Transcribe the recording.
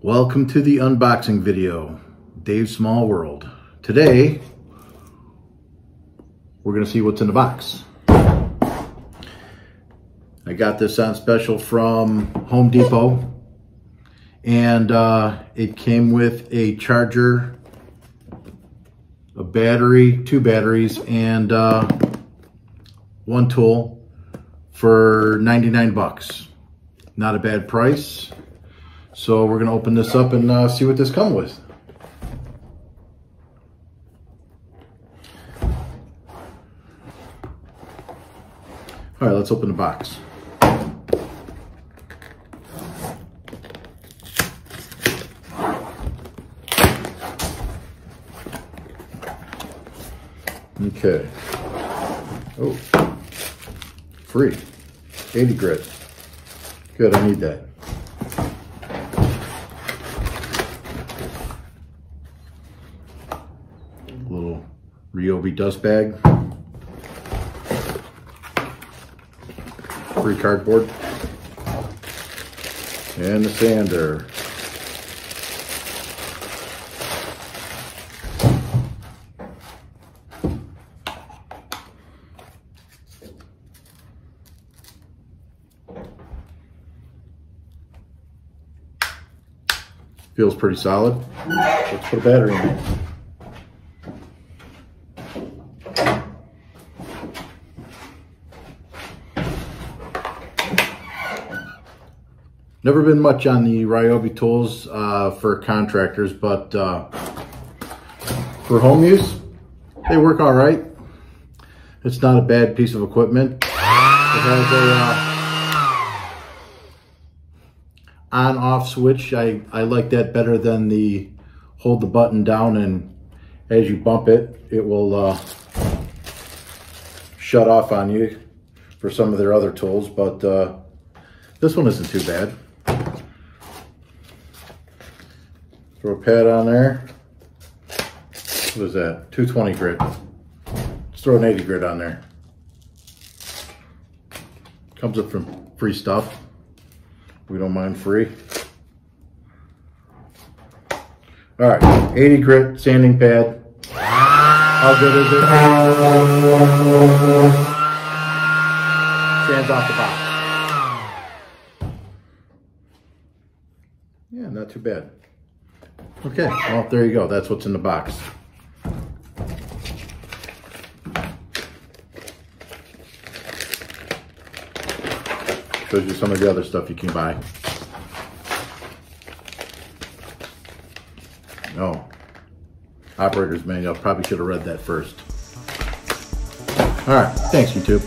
Welcome to the unboxing video, Dave's Small World. Today, we're gonna see what's in the box. I got this on special from Home Depot, and it came with a charger, a battery, 2 batteries, and 1 tool for 99 bucks. Not a bad price. So we're gonna open this up and see what this comes with. All right, let's open the box. Okay. Oh, free, 80 grit. Good, I need that. Little Ryobi dust bag. Free cardboard. And the sander. Feels pretty solid. Let's put a battery in it. Never been much on the Ryobi tools for contractors, but for home use, they work all right. It's not a bad piece of equipment. It has a on-off switch. I like that better than the hold the button down and as you bump it, it will shut off on you for some of their other tools, but this one isn't too bad. Throw a pad on there. What is that? 220 grit. Let's throw an 80 grit on there. Comes with some free stuff. We don't mind free. All right, 80 grit sanding pad. How good is it? Sands off the box. Yeah, not too bad. Okay, well, there you go. That's what's in the box. Shows you some of the other stuff you can buy. Oh, operator's manual. Probably should have read that first. All right, thanks, YouTube.